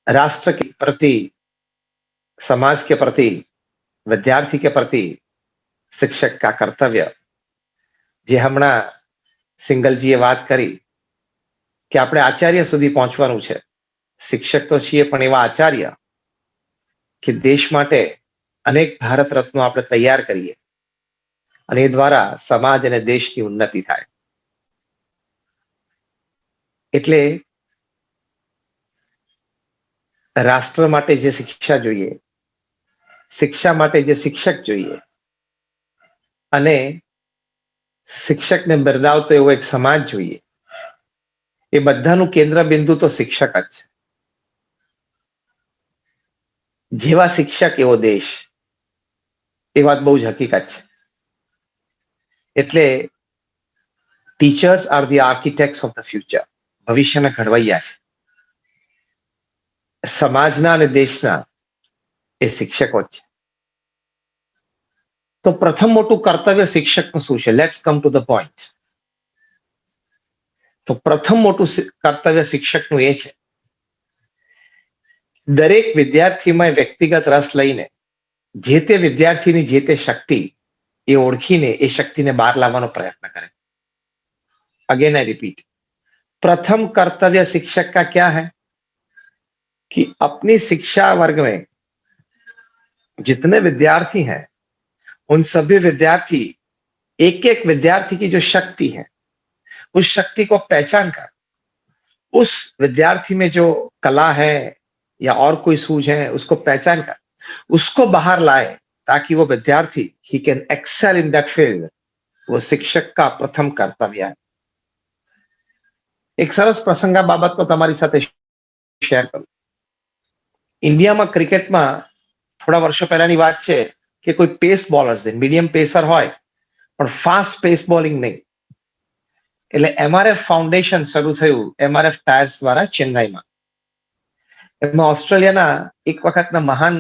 राष्ट्र के प्रति, समाज के प्रति, विद्यार्थी के प्रति शिक्षक का कर्तव्य, જે હમણાં સિંગલજીએ વાત કરી કે આપણે આચાર્ય સુધી પહોંચવાનું છે. શિક્ષક તો છીએ, પણ એવા આચાર્ય કે દેશ માટે અનેક ભારત રત્નો આપણે તૈયાર કરીએ અને એ દ્વારા સમાજ અને દેશની ઉન્નતિ થાય. એટલે રાષ્ટ્ર માટે જે શિક્ષા જોઈએ, શિક્ષા માટે જે શિક્ષક જોઈએ અને શિક્ષકને બિરદાવતો એવો એક સમાજ જોઈએ, એ બધાનું કેન્દ્ર બિંદુ તો શિક્ષક જ છે. જેવા શિક્ષક એવો દેશ, એ વાત બહુ જ હકીકત છે. એટલે teachers are the architects of the future. ભવિષ્યના ઘડવૈયા છે. સમાજના અને દેશના એ શિક્ષકો જ છે. તો પ્રથમ મોટું કર્તવ્ય શિક્ષકનું શું છે? Let's come to the point. તો પ્રથમ મોટું કર્તવ્ય શિક્ષકનું એ છે, દરેક વિદ્યાર્થીમાં વ્યક્તિગત રસ લઈને જે તે વિદ્યાર્થીની જે તે શક્તિ એ ઓળખીને એ શક્તિને બહાર લાવવાનો પ્રયત્ન કરે. अगेन आई रिपीट, प्रथम कर्तव्य शिक्षक का क्या है कि अपनी शिक्षा वर्ग में जितने विद्यार्थी हैं, उन सभी विद्यार्थी, एक एक विद्यार्थी की जो शक्ति है, उस शक्ति को पहचान कर उस विद्यार्थी में जो कला है या और कोई सूझ है, उसको पहचान कर उसको बाहर लाए, ताकि वो विद्यार्थी ही can excel in that field. वो शिक्षक का प्रथम कर्तव्य है. एक सरस प्रसंग आ बाबत तो તમારી સાથે શેર કરું. ઇન્ડિયામાં ક્રિકેટમાં થોડા વર્ષો પહેલાની વાત છે કે કોઈ પેસ બોલર્સ, મીડિયમ પેસર હોય પણ ફાસ્ટ પેસ બોલિંગ નહીં. એટલે એમઆરએફ ફાઉન્ડેશન શરૂ થયું, એમઆરએફ ટાયર્સ દ્વારા ચેન્નાઈમાં. એમાં ઓસ્ટ્રેલિયાના એક વખતના મહાન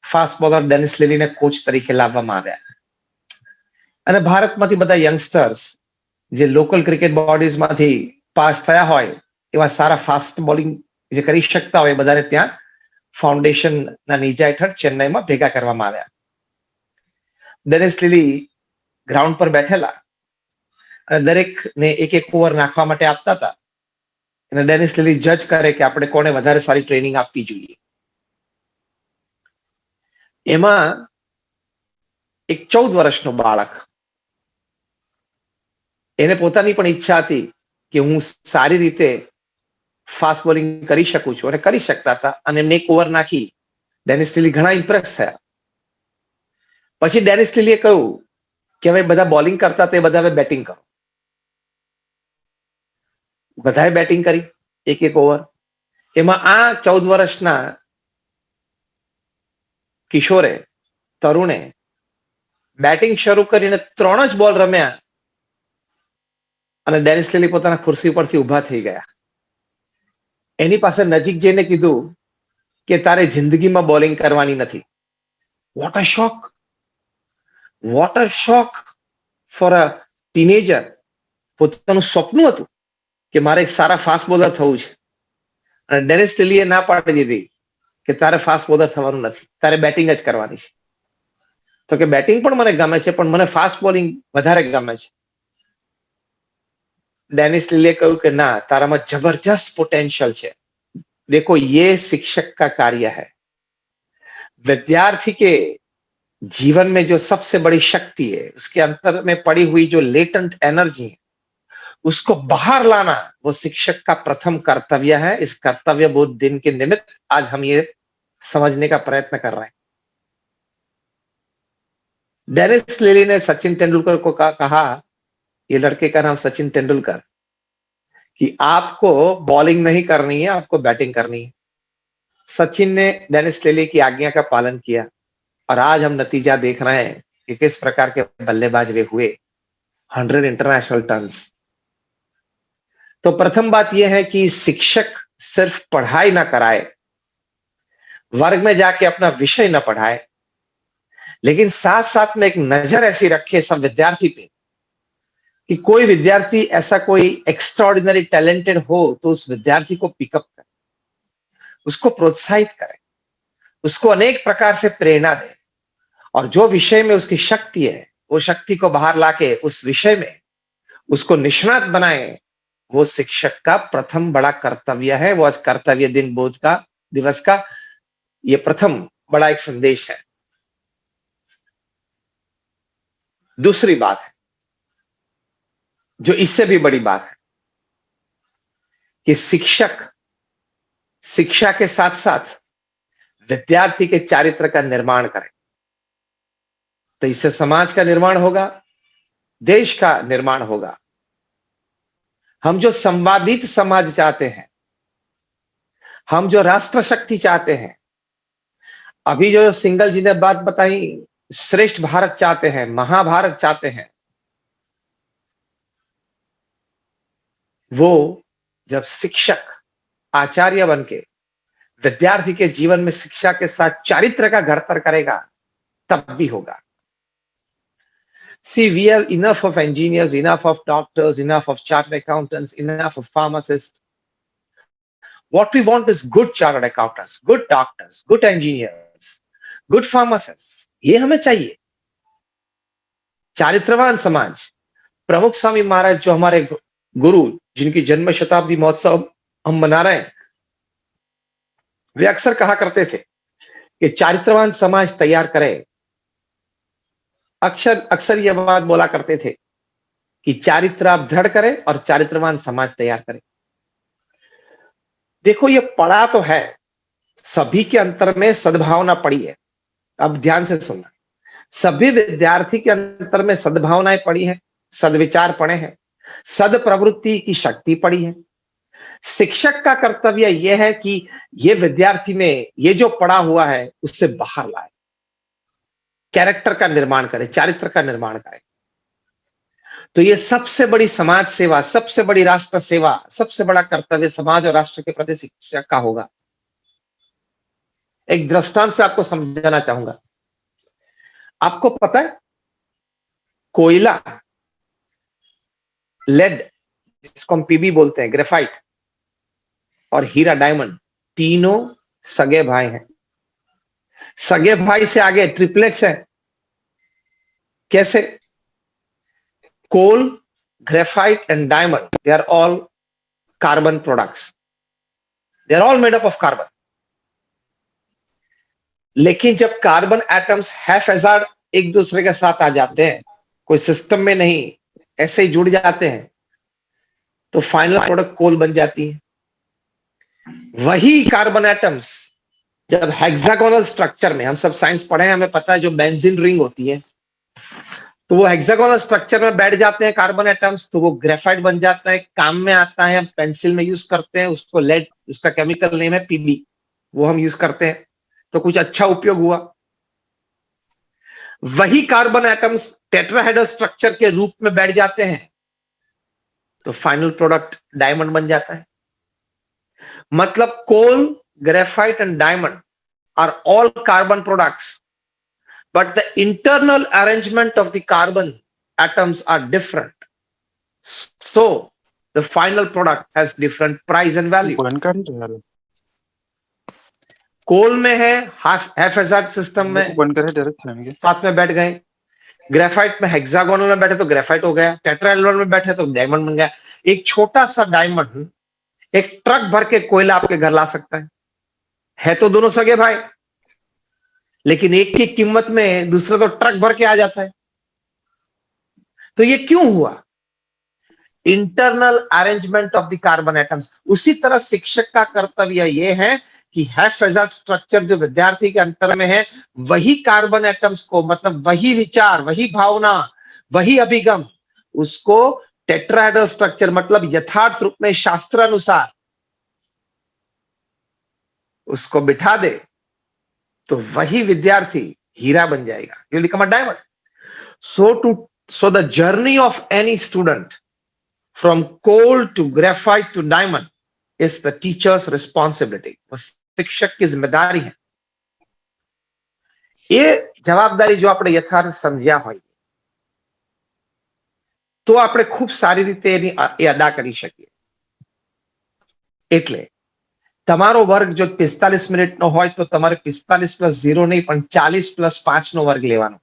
ફાસ્ટ બોલર ડેનિસ લિલીને કોચ તરીકે લાવવામાં આવ્યા અને ભારતમાંથી બધા યંગસ્ટર્સ જે લોકલ ક્રિકેટ બોડીઝમાંથી પાસ થયા હોય એવા સારા ફાસ્ટ બોલિંગ જે કરી શકતા હોય, બધાને ત્યાં ફાઉન્ડેશનના નીચા હેઠળ ચેન્નાઈમાં ભેગા કરવામાં આવ્યા. ડેનિસ લિલી ગ્રાઉન્ડ પર બેઠેલા અને દરેકને એક એક ઓવર નાખવા માટે આપતા હતા અને ડેનિસ લિલી જજ કરે કે આપણે કોને વધારે સારી ટ્રેનિંગ આપવી જોઈએ. એમાં એક 14 વર્ષનો બાળક, એને પોતાની પણ ઈચ્છા હતી કે હું સારી રીતે ફાસ્ટ બોલિંગ કરી શકું છું અને કરી શકતા હતા અને એમને એક ઓવર નાખી ડેનિસ લિલી ઘણા ઇમ્પ્રેસ થયા. પછી ડેનિસ લિલીએ કહ્યું કે હવે બધા બોલિંગ કરતા તે બધા હવે બેટિંગ કરો. બધાએ બેટિંગ કરી એક એક ઓવર. એમાં આ 14 વર્ષના કિશોરે, તરુણે બેટિંગ શરૂ કરીને 3 જ બોલ રમ્યા અને ડેનિસ લિલી પોતાના ખુરશી પરથી ઊભા થઈ ગયા. એની પાસે નજીક જઈને કીધું કે તારે જિંદગીમાં બોલિંગ કરવાની નથી. What a shock, what a shock for a teenager. પોતાનું સ્વપ્ન હતું કે મારે એક સારા ફાસ્ટ બોલર થવું છે અને ડેનિસ લિલીએ ના પાડી દીધી કે તારે ફાસ્ટ બોલર થવાનું નથી, તારે બેટિંગ જ કરવાની છે. તો કે બેટિંગ પણ મને ગમે છે, પણ મને ફાસ્ટ બોલિંગ વધારે ગમે છે. डेनिस लिले कहूं कि ना, तारा में जबरदस्त पोटेंशियल है. देखो, ये शिक्षक का कार्य है. विद्यार्थी के जीवन में जो सबसे बड़ी शक्ति है, उसके अंतर में पड़ी हुई जो लेटेंट एनर्जी है, उसको बाहर लाना वो शिक्षक का प्रथम कर्तव्य है. इस कर्तव्य बोध दिन के निमित्त आज हम ये समझने का प्रयत्न कर रहे हैं. डेनिस लिली ने सचिन तेंदुलकर को कहा, ये लड़के का नाम सचिन तेंदुलकर, कि आपको बॉलिंग नहीं करनी है, आपको बैटिंग करनी है. सचिन ने डेनिस लिली की आज्ञा का पालन किया और आज हम नतीजा देख रहे हैं कि किस प्रकार के बल्लेबाज वे हुए. 100 इंटरनेशनल टन्स. तो प्रथम बात यह है कि शिक्षक सिर्फ पढ़ाई ना कराए, वर्ग में जाके अपना विषय ना पढ़ाए, लेकिन साथ साथ में एक नजर ऐसी रखे सब विद्यार्थी पे कि कोई विद्यार्थी ऐसा कोई एक्स्ट्राऑर्डिनरी टैलेंटेड हो तो उस विद्यार्थी को पिकअप करे, उसको प्रोत्साहित करें, उसको अनेक प्रकार से प्रेरणा दें और जो विषय में उसकी शक्ति है, वो शक्ति को बाहर लाके उस विषय में उसको निष्णात बनाएं। वो शिक्षक का प्रथम बड़ा कर्तव्य है। वो आज कर्तव्य दिन बोध का दिवस का ये प्रथम बड़ा एक संदेश है। दूसरी बात है, जो इससे भी बड़ी बात है, कि शिक्षक शिक्षा के साथ साथ विद्यार्थी के चारित्र का निर्माण करें। तो इससे समाज का निर्माण होगा, देश का निर्माण होगा। हम जो संवादित समाज चाहते हैं, हम जो राष्ट्र शक्ति चाहते हैं, अभी जो सिंगल जी ने बात बताई, श्रेष्ठ भारत चाहते हैं, महाभारत चाहते हैं, वो जब शिक्षक आचार्य बन के विद्यार्थी के जीवन में शिक्षा के साथ चारित्र का घड़तर करेगा, तब भी होगा। See, we have enough of engineers, enough of doctors, enough of chartered accountants, enough of pharmacists. What we want is good chartered accountants, good doctors, good engineers, good pharmacists. ये हमें चाहिए। चारित्रवान समाज। प्रमुख स्वामी महाराज जो हमारे गुरु, जिनकी जन्म शताब्दी महोत्सव हम मना रहे हैं, वे अक्सर कहा करते थे कि चारित्रवान समाज तैयार करे। अक्सर अक्सर यह बात बोला करते थे कि चारित्र आप दृढ़ करें और चारित्रवान समाज तैयार करें। देखो, ये पढ़ा तो है, सभी के अंतर में सद्भावना पड़ी है। अब ध्यान से सुनना, सभी विद्यार्थी के अंतर में सद्भावनाएं पड़ी है, सद्विचार पड़े हैं, सद प्रवृत्ति की शक्ति पड़ी है। शिक्षक का कर्तव्य यह है कि ये विद्यार्थी में ये जो पड़ा हुआ है उससे बाहर लाए, कैरेक्टर का निर्माण करे, चारित्र का निर्माण करे। तो ये सबसे बड़ी समाज सेवा, सबसे बड़ी राष्ट्र सेवा, सबसे बड़ा कर्तव्य समाज और राष्ट्र के प्रति शिक्षक का होगा। एक दृष्टांत से आपको समझाना चाहूंगा। आपको पता है, कोयला, लेड, जिसको हम पीबी बोलते हैं, ग्रेफाइट, और हीरा, डायमंड, तीनों सगे भाई हैं। सगे भाई से आगे ट्रिपलेट्स हैं। कैसे? Coal, graphite and diamond, they are all carbon products, they are all made up of carbon. लेकिन जब कार्बन एटम्स हैफेजार्ड एक दूसरे के साथ आ जाते हैं, कोई सिस्टम में नहीं, ऐसे ही जुड़ जाते हैं, तो फाइनल प्रोडक्ट कोल बन जाती है। वही कार्बन एटम्स जब हेक्सागोनल स्ट्रक्चर में, हम सब साइंस पढ़े हैं, हमें पता है जो बेंजीन रिंग होती है, तो वो हेक्सागोनल स्ट्रक्चर में बैठ जाते हैं कार्बन एटम्स, तो वो ग्रेफाइट बन जाता है, काम में आता है। हम पेंसिल में यूज करते हैं उसको, लेड, उसका केमिकल नेम है पीबी, वो हम यूज करते हैं, तो कुछ अच्छा उपयोग हुआ। वही कार्बन एटम्स टेट्राहेड्रल स्ट्रक्चर के रूप में बैठ जाते हैं, तो फाइनल प्रोडक्ट डायमंड बन जाता है। मतलब coal, graphite and diamond are all carbon products, but the internal arrangement of the carbon atoms are different, so the final product has different price and value. कोल में है हैफेजार्ड सिस्टम में साथ में बैठ गए, ग्रेफाइट में हेक्सागोनल में बैठे तो ग्रेफाइट हो गया, टेट्राहेड्रल में बैठे तो डायमंड बन गया। एक छोटा सा डायमंड एक ट्रक भर के कोयला आपके घर ला सकता है तो दोनों सगे भाई, लेकिन एक की कीमत में दूसरा तो ट्रक भर के आ जाता है। तो ये क्यों हुआ? Internal arrangement of the carbon atoms. उसी तरह शिक्षक का कर्तव्य यह है कि हैफेजार्ड स्ट्रक्चर जो विद्यार्थी के अंतर में है, वही कार्बन एटम्स को, मतलब वही विचार, वही भावना, वही अभिगम, उसको टेट्राहेड्रल स्ट्रक्चर, मतलब यथार्थ रूप में शास्त्रानुसार उसको बिठा दे, तो वही विद्यार्थी हीरा बन जाएगा, he will become a diamond. So the journey of any student from coal to graphite to diamond is the teacher's responsibility. वो शिक्षक की जिम्मेदारी है। ये जवाबदारी जो આપણે યથાર્થ સમજ્યા હોય તો આપણે ખૂબ સારી રીતે એ અદા કરી શકીએ। એટલે તમારો વર્ગ જો 45 મિનિટનો હોય તો તમારે 45 પ્લસ 0 નહીં પણ 40 પ્લસ 5 નો વર્ગ લેવાનો.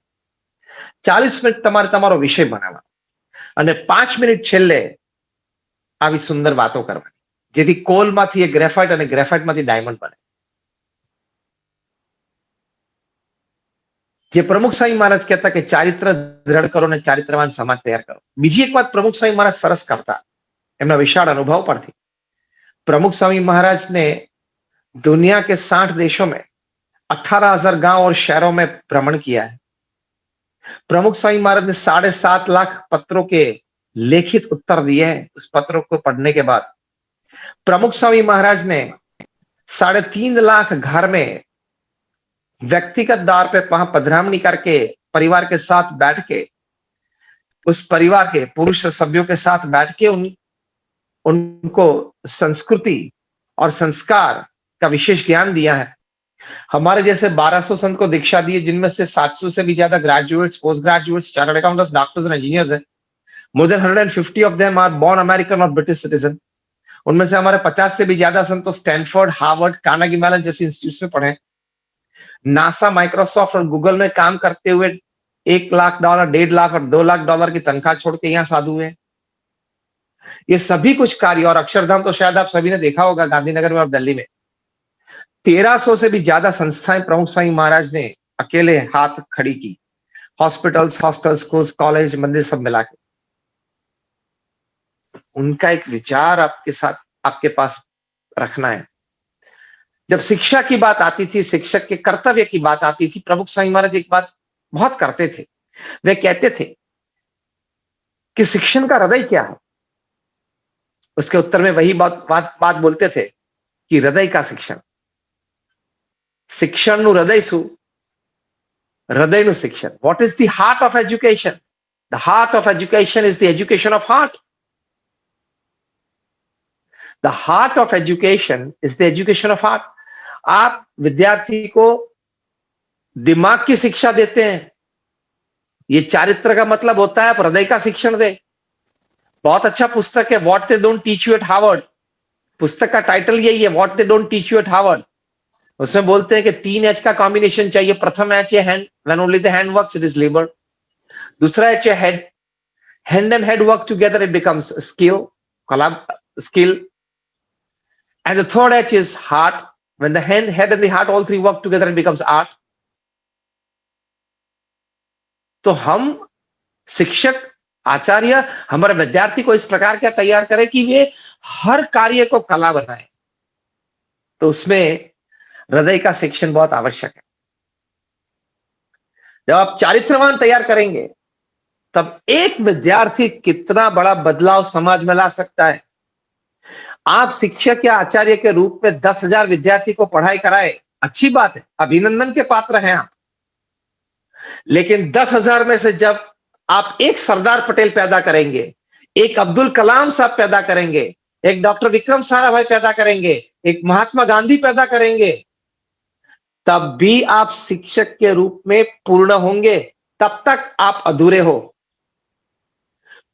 40 મિનિટ તમારે તમારો વિષય બનાવવાનો અને 5 મિનિટ છેલ્લે આવી સુંદર વાતો કરવાની, જેથી કોલમાંથી એ ગ્રેફાઇટ અને ગ્રેફાઇટમાંથી ડાયમંડ બને. જે પ્રમુખ સ્વામી મહારાજ કહેતા કે ચારિત્ર દ્રઢ કરો અને ચારિત્રવાન સમાજ તૈયાર કરો. બીજી એક વાત પ્રમુખ સ્વામી મહારાજ સરસ કરતા એમના વિશાળ અનુભવ પરથી. प्रमुख स्वामी महाराज ने दुनिया के 60 देशों में 18,000 गांव और शहरों में भ्रमण किया है. प्रमुख स्वामी महाराज ने 7.5 लाख पत्रों के लिखित उत्तर दिए हैं. उस पत्रों को पढ़ने के बाद प्रमुख स्वामी महाराज ने 3.5 लाख घर में व्यक्तिगत दौर पे वहां पधरामणी करके परिवार के साथ बैठ के उस परिवार के पुरुष सभ्यों के साथ बैठ के उनको संस्कृति और संस्कार का विशेष ज्ञान दिया है. हमारे जैसे 1200 संत को दीक्षा दी है, जिनमें से 700 से भी ज्यादा graduates, post graduates, chartered accountants, doctors and engineers हैं. More than 150 of them are born American और ब्रिटिश सिटीजन. उनमें से हमारे 50 से भी ज्यादा संत तो स्टैनफोर्ड, हार्वर्ड, कार्नेगी मेलन जैसे इंस्टीट्यूट्स में पढ़े. नासा, माइक्रोसॉफ्ट और गूगल में काम करते हुए $1 लाख, $1.5 लाख और $2 लाख की तनख्वाह छोड़ के यहाँ साधु हुए. ये सभी कुछ कार्य, और अक्षरधाम तो शायद आप सभी ने देखा होगा गांधीनगर में और दिल्ली में. 1300 से भी ज्यादा संस्थाएं प्रमुख स्वामी महाराज ने अकेले हाथ खड़ी की. हॉस्पिटल्स, हॉस्टल्स, स्कूल्स, कॉलेज, मंदिर सब मिला के. उनका एक विचार आपके साथ, आपके पास रखना है. जब शिक्षा की बात आती थी, शिक्षक के कर्तव्य की बात आती थी, प्रमुख स्वामी महाराज एक बात बहुत करते थे. वे कहते थे कि शिक्षण का हृदय क्या है. उसके उत्तर में वही बात बोलते थे कि हृदय का शिक्षण. શિક્ષણનું હૃદય શું? હૃદયનું શિક્ષણ. What is the heart of education? The heart of education is the education of heart. The heart of education is the education of heart. आप विद्यार्थी को दिमाग की शिक्षा देते हैं, ये चारित्र का मतलब होता है आप हृदय का शिक्षण दे. बहुत अच्छा पुस्तक है what they don't teach you eight Harvard. पुस्तक का टाइटल यही है, what they don't teach you eight Harvard. उसमें बोलते हैं कि 3 H का कॉम्बिनेशन चाहिए. प्रथम H है hand, when only the hand works it is labour. दूसरा H है head, hand and head work together it becomes skill, skill. And the third H is heart. When the hand, head and the heart all 3 work together it becomes art. तो हम शिक्षक, आचार्य हमारे विद्यार्थी को इस प्रकार क्या तैयार करें कि वे हर कार्य को कला बनाए. तो उसमें हृदय का शिक्षण बहुत आवश्यक है. जब आप चारित्रवान तैयार करेंगे तब एक विद्यार्थी कितना बड़ा बदलाव समाज में ला सकता है. आप शिक्षक या आचार्य के रूप में 10,000 विद्यार्थी को पढ़ाई कराए, अच्छी बात है, अभिनंदन के पात्र हैं आप. लेकिन 10,000 में से जब आप एक सरदार पटेल पैदा करेंगे, एक अब्दुल कलाम साहब पैदा करेंगे, एक डॉक्टर विक्रम साराभाई पैदा करेंगे, एक महात्मा गांधी पैदा करेंगे, तब भी आप शिक्षक के रूप में पूर्ण होंगे. तब तक आप अधूरे हो.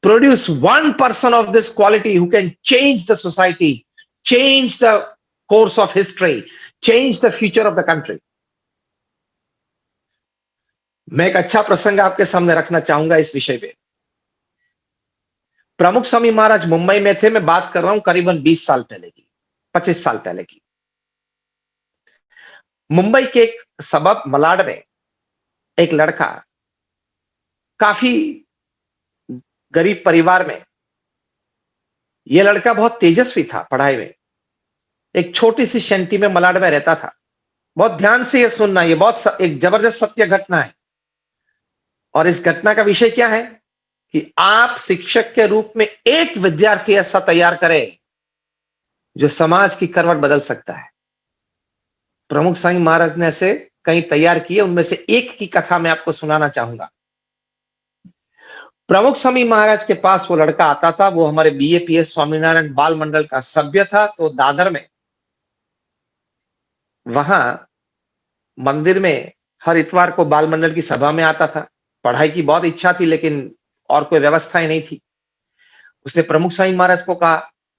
Produce one person of this quality who can change the society, change the course of history, change the future of the country. मैं एक अच्छा प्रसंग आपके सामने रखना चाहूंगा इस विषय पे. प्रमुख स्वामी महाराज मुंबई में थे. मैं बात कर रहा हूं करीबन 20 साल पहले की, 25 साल पहले की. मुंबई के एक सबब मलाड में एक लड़का, काफी गरीब परिवार में, यह लड़का बहुत तेजस्वी था पढ़ाई में. एक छोटी सी शैंटी में मलाड में रहता था. बहुत ध्यान से यह सुनना, यह बहुत एक जबरदस्त सत्य घटना है. और इस घटना का विषय क्या है कि आप शिक्षक के रूप में एक विद्यार्थी ऐसा तैयार करें जो समाज की करवट बदल सकता है. प्रमुख स्वामी महाराज ने ऐसे कई तैयार किए, उनमें से एक की कथा मैं आपको सुनाना चाहूंगा. प्रमुख स्वामी महाराज के पास वो लड़का आता था. वो हमारे BAPS स्वामीनारायण बाल मंडल का सभ्य था. तो दादर में, वहां मंदिर में हर इतवार को बाल मंडल की सभा में आता था. पढ़ाई की बहुत इच्छा थी लेकिन और कोई व्यवस्थाएं नहीं थी. उसने प्रमुख स्वामी महाराज को कहा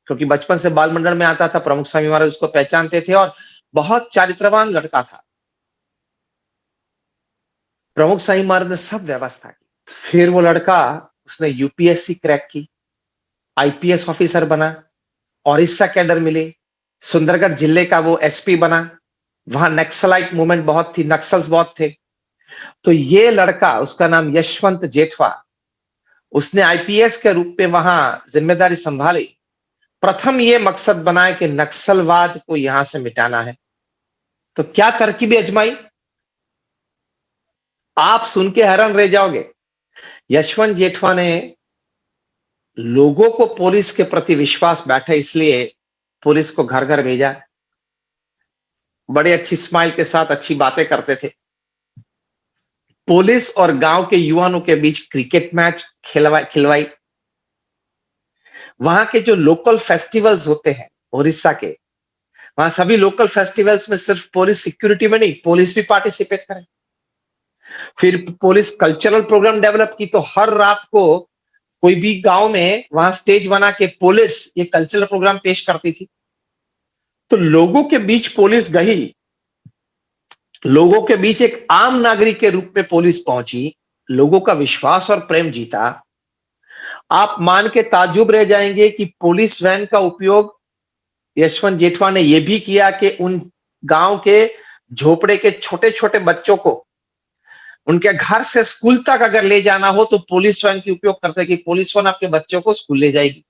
क्योंकि बचपन से बाल मंडल में आता था, प्रमुख स्वामी महाराज उसको पहचानते थे और बहुत चारित्रवान लड़का था। प्रमुख स्वामी महाराज ने सब व्यवस्था की। फिर वो लड़का, उसने यूपीएससी क्रैक की, आईपीएस ऑफिसर बना, ओडिशा कैडर मिले, सुंदरगढ़ जिले का वो एसपी बना। वहां नक्सलाइट मूवमेंट बहुत थी, नक्सल्स बहुत थे। तो ये लड़का, उसका नाम यशवंत जेठवा, उसने आईपीएस के रूप में वहां जिम्मेदारी संभाली। प्रथम ये मकसद बनाया कि नक्सलवाद को यहां से मिटाना है। तो क्या तरकीबें आजमाई, आप सुन के हैरान रह जाओगे। यशवंत जेठवा ने लोगों को पुलिस के प्रति विश्वास बैठा, इसलिए पुलिस को घर घर भेजा। बड़े अच्छी स्माइल के साथ अच्छी बातें करते थे। पुलिस और गांव के युवाओं के बीच क्रिकेट मैच खिलवाई। वहां के जो लोकल फेस्टिवल्स होते हैं उड़ीसा के, वहां सभी लोकल फेस्टिवल्स में सिर्फ पुलिस सिक्योरिटी में नहीं, पुलिस भी पार्टिसिपेट करे। फिर पुलिस कल्चरल प्रोग्राम डेवलप की, तो हर रात को कोई भी गांव में वहां स्टेज बना के पुलिस ये कल्चरल प्रोग्राम पेश करती थी। तो लोगों के बीच पुलिस गई, लोगों के बीच एक आम नागरिक के रूप में पुलिस पहुंची, लोगों का विश्वास और प्रेम जीता। आप मान के ताज्जुब रह जाएंगे कि पुलिस वैन का उपयोग यशवंत जेठवा ने यह भी किया कि उन गांव के झोपड़े के छोटे छोटे बच्चों को उनके घर से स्कूल तक अगर ले जाना हो तो पुलिस वैन की उपयोग करते कि पुलिस वैन आपके बच्चों को स्कूल ले जाएगी।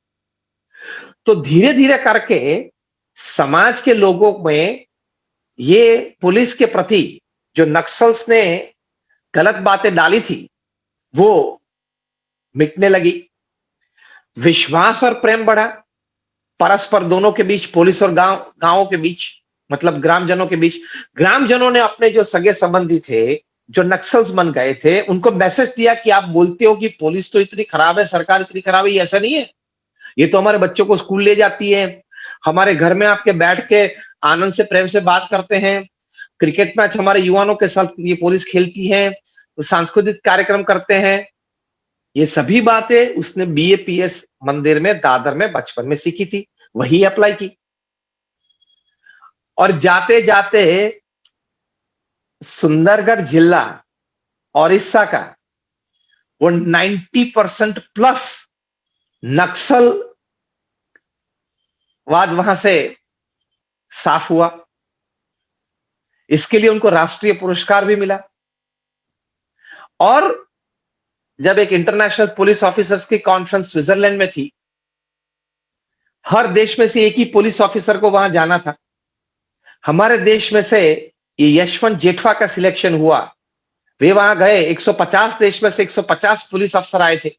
तो धीरे धीरे करके समाज के लोगों में ये पुलिस के प्रति जो नक्सल्स ने गलत बातें डाली थी वो मिटने लगी। विश्वास और प्रेम बढ़ा परस्पर, दोनों के बीच, पुलिस और गांवों के बीच, मतलब ग्रामजनों के बीच। ग्रामजनों ने अपने जो सगे संबंधी थे, जो नक्सल्स बन गए थे, उनको मैसेज दिया कि आप बोलते हो कि पुलिस तो इतनी खराब है, सरकार इतनी खराब है, ये ऐसा नहीं है। ये तो हमारे बच्चों को स्कूल ले जाती है, हमारे घर में आपके बैठ के आनंद से प्रेम से बात करते हैं, क्रिकेट मैच हमारे युवाओं के साथ ये पुलिस खेलती है, सांस्कृतिक कार्यक्रम करते हैं। ये सभी बातें उसने बीएपीएस मंदिर में दादर में बचपन में सीखी थी, वही अप्लाई की। और जाते जाते सुंदरगढ़ जिला ओडिशा का वो 90% प्लस नक्सलवाद वहां से साफ हुआ। इसके लिए उनको राष्ट्रीय पुरस्कार भी मिला। और जब एक इंटरनेशनल पुलिस ऑफिसर्स की कॉन्फ्रेंस स्विट्जरलैंड में थी, हर देश में से एक ही पुलिस ऑफिसर को वहां जाना था। हमारे देश में से ये यशवंत जेठवा का सिलेक्शन हुआ। वे वहां गए, 150 देश में से 150 पुलिस अफसर आए थे।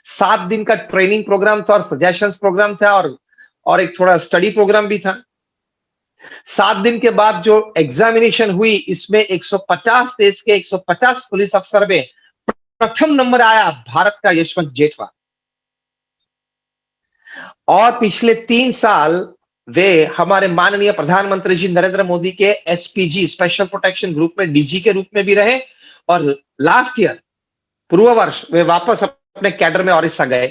7 दिन का ट्रेनिंग प्रोग्राम था और सजेशंस प्रोग्राम था और एक थोड़ा स्टडी प्रोग्राम भी था। 7 दिन के बाद जो एग्जामिनेशन हुई, इसमें 150 देश के 150 पुलिस अफसर में प्रथम नंबर आया भारत का यशवंत जेठवा। और पिछले 3 साल वे हमारे माननीय प्रधानमंत्री जी नरेंद्र मोदी के एसपीजी, स्पेशल प्रोटेक्शन ग्रुप में डीजी के रूप में भी रहे। और लास्ट ईयर, पूर्व वर्ष, वे वापस अपने कैडर में ओडिशा गए।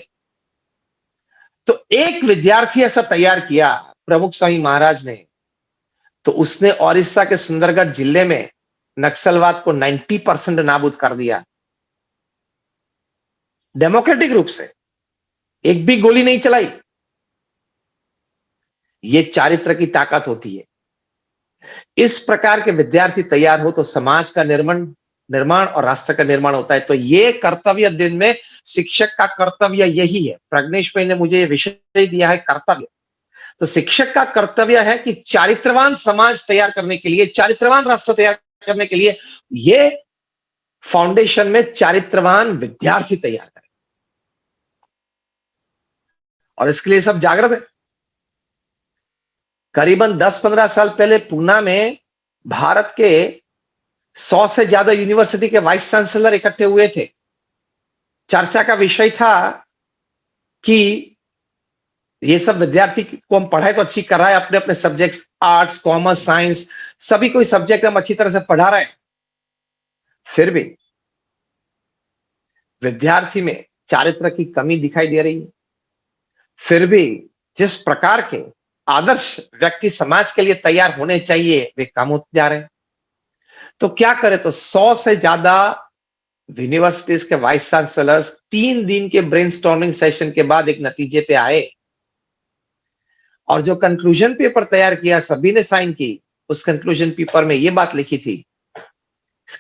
तो एक विद्यार्थी ऐसा तैयार किया प्रमुख स्वामी महाराज ने, तो उसने ओडिशा के सुंदरगढ़ जिले में नक्सलवाद को 90% नाबूद कर दिया, डेमोक्रेटिक रूप से। एक भी गोली नहीं चलाई। ये चारित्र की ताकत होती है। इस प्रकार के विद्यार्थी तैयार हो तो समाज का निर्माण और राष्ट्र का निर्माण होता है। तो ये कर्तव्य दिन में शिक्षक का कर्तव्य यही है। प्रज्ञेश भाई ने मुझे ये विषय दिया है, कर्तव्य। तो शिक्षक का कर्तव्य है कि चारित्रवान समाज तैयार करने के लिए, चारित्रवान राष्ट्र तैयार करने के लिए ये फाउंडेशन में चारित्रवान विद्यार्थी तैयार करें। और इसके लिए सब जागृत है। करीबन 10-15 साल पहले पूना में भारत के 100 से ज्यादा यूनिवर्सिटी के वाइस चांसलर इकट्ठे हुए थे। चर्चा का विषय था कि ये सब विद्यार्थी को हम पढ़ाई तो अच्छी कर रहा है, अपने अपने सब्जेक्ट्स, आर्ट्स, कॉमर्स, साइंस, सभी कोई सब्जेक्ट हम अच्छी तरह से पढ़ा रहे हैं, फिर भी विद्यार्थी में चारित्र की कमी दिखाई दे रही है। फिर भी जिस प्रकार के आदर्श व्यक्ति समाज के लिए तैयार होने चाहिए वे कम होते जा रहे हैं। तो क्या करें, तो 100 से ज्यादा यूनिवर्सिटीज के वाइस चांसलर्स 3 दिन के ब्रेनस्टॉर्मिंग सेशन के बाद एक नतीजे पे आए और जो कंक्लूजन पेपर तैयार किया सभी ने साइन की। उस कंक्लूजन पेपर में ये बात लिखी थी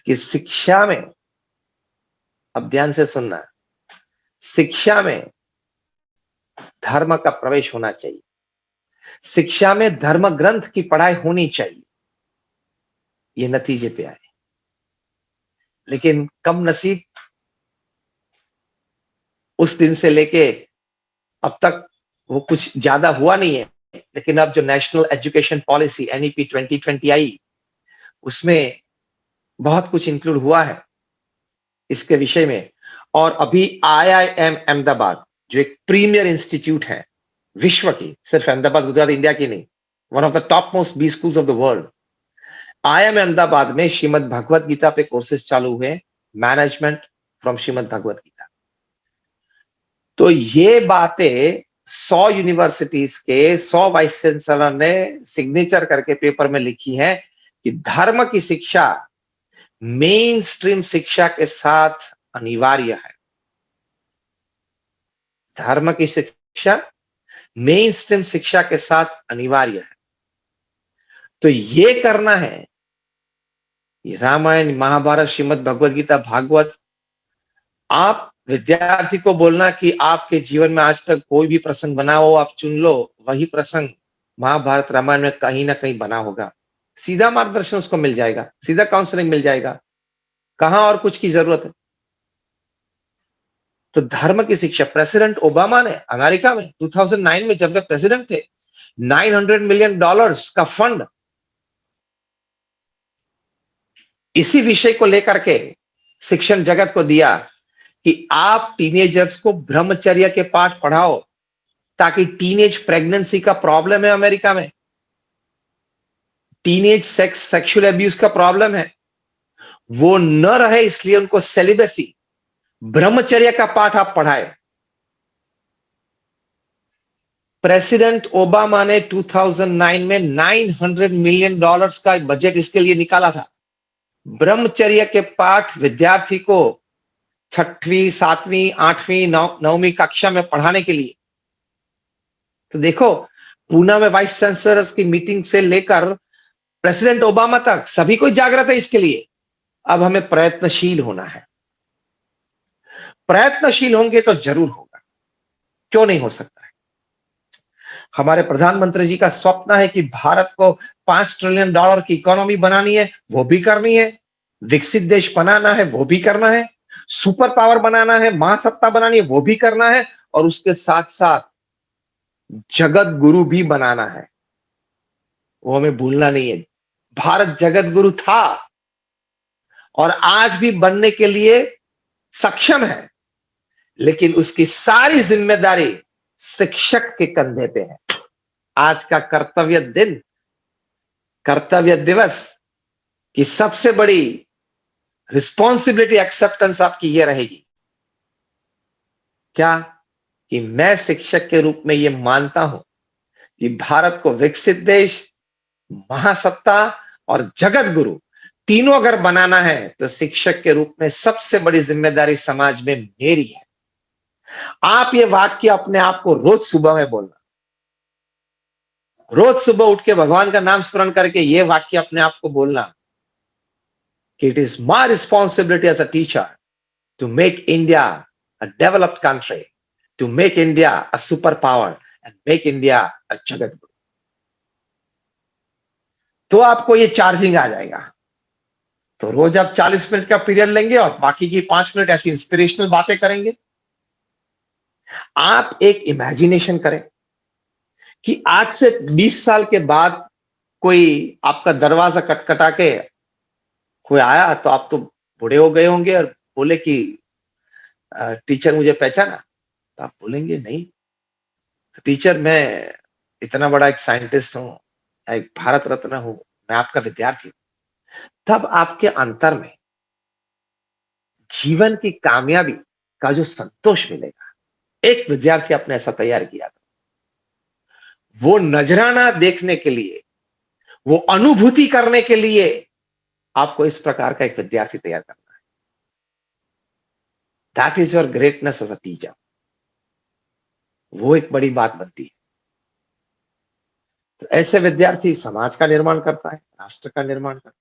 कि शिक्षा में, अब ध्यान से सुनना, शिक्षा में धर्म का प्रवेश होना चाहिए, शिक्षा में धर्म ग्रंथ की पढ़ाई होनी चाहिए। ये नतीजे पे आए। लेकिन कम नसीब, उस दिन से लेके अब तक वो कुछ ज्यादा हुआ नहीं है। लेकिन अब जो नेशनल एजुकेशन पॉलिसी एनईपी 2020 आई, उसमें बहुत कुछ इंक्लूड हुआ है इसके विषय में। और अभी आईआईएम अहमदाबाद, जो एक प्रीमियर इंस्टीट्यूट है विश्व की, सिर्फ अहमदाबाद गुजरात इंडिया की नहीं, one of the top most B schools of the world, IIM Ahmedabad में श्रीमद भगवत गीता पे कोर्सेज चालू हुए, मैनेजमेंट फ्रॉम श्रीमद भगवत गीता। तो ये बातें 100 यूनिवर्सिटीज के 100 वाइस चांसलर ने सिग्नेचर करके पेपर में लिखी है कि धर्म की शिक्षा मेन स्ट्रीम शिक्षा के साथ अनिवार्य है। धर्म की शिक्षा मेन स्ट्रीम शिक्षा के साथ अनिवार्य है। तो ये करना है, ये रामायण महाभारत श्रीमद भगवत गीता भागवत, आप विद्यार्थी को बोलना कि आपके जीवन में आज तक कोई भी प्रसंग बना हो आप चुन लो, वही प्रसंग महाभारत रामायण में कहीं ना कहीं बना होगा। सीधा मार्गदर्शन उसको मिल जाएगा, सीधा काउंसलिंग मिल जाएगा, कहां और कुछ की जरूरत है। तो धर्म की शिक्षा, प्रेसिडेंट ओबामा ने अमेरिका में 2009 में जब वे प्रेसिडेंट थे, $900 मिलियन का फंड इसी विषय को लेकर के शिक्षण जगत को दिया कि आप टीनेजर्स को ब्रह्मचर्य के पाठ पढ़ाओ, ताकि टीनेज प्रेगनेंसी का प्रॉब्लम है अमेरिका में, टीनेज सेक्सुअल अब्यूज का प्रॉब्लम है, वो न रहे, इसलिए उनको सेलिबेसी, ब्रह्मचर्य का पाठ आप पढ़ाए। प्रेसिडेंट ओबामा ने 2009 में $900 मिलियन का बजट इसके लिए निकाला था, ब्रह्मचर्य के पाठ विद्यार्थी को 6वीं 7वीं 8वीं 9वीं कक्षा में पढ़ाने के लिए। तो देखो, पूना में वाइस चांसलर्स की मीटिंग से लेकर प्रेसिडेंट ओबामा तक सभी कोई जागृत है इसके लिए। अब हमें प्रयत्नशील होना है। प्रयत्नशील होंगे तो जरूर होगा, क्यों नहीं हो सकता है। हमारे प्रधानमंत्री जी का स्वप्न है कि भारत को $5 ट्रिलियन की इकोनॉमी बनानी है, वो भी करनी है, विकसित देश बनाना है, वो भी करना है, सुपर पावर बनाना है, महासत्ता बनानी है, वो भी करना है, और उसके साथ साथ जगत गुरु भी बनाना है, वो हमें भूलना नहीं है। भारत जगत गुरु था और आज भी बनने के लिए सक्षम है, लेकिन उसकी सारी जिम्मेदारी शिक्षक के कंधे पे है। आज का कर्तव्य दिवस की सबसे बड़ी रिस्पॉन्सिबिलिटी एक्सेप्टेंस आपकी ये रहेगी, क्या, कि मैं शिक्षक के रूप में ये मानता हूं कि भारत को विकसित देश, महासत्ता और जगत गुरु तीनों अगर बनाना है तो शिक्षक के रूप में सबसे बड़ी जिम्मेदारी समाज में मेरी है। आप ये वाक्य अपने आप को रोज सुबह में बोलना, रोज सुबह उठ के भगवान का नाम स्मरण करके ये वाक्य अपने आप को बोलना कि it is my responsibility as a teacher to make India a developed country, to make India a super power and make India a jagat guru. तो आपको ये चार्जिंग आ जाएगा। तो रोज आप 40 मिनट का पीरियड लेंगे और बाकी की 5 मिनट ऐसी इंस्पिरेशनल बातें करेंगे। आप एक इमेजिनेशन करें कि आज से 20 साल के बाद कोई आपका दरवाजा खटखटा के कोई आया, तो आप तो बूढ़े हो गए होंगे और बोले कि टीचर मुझे पहचाना, तो आप बोलेंगे नहीं, तो टीचर मैं इतना बड़ा एक साइंटिस्ट हूं, एक भारत रत्न हूं, मैं आपका विद्यार्थी हूं। तब आपके अंतर में जीवन की कामयाबी का जो संतोष मिलेगा, एक विद्यार्थी आपने ऐसा तैयार किया था, वो नजराना देखने के लिए, वो अनुभूति करने के लिए आपको इस प्रकार का एक विद्यार्थी तैयार करना है। That is your greatness as a teacher. वो एक बड़ी बात बनती है। तो ऐसे विद्यार्थी समाज का निर्माण करता है, राष्ट्र का निर्माण करता है।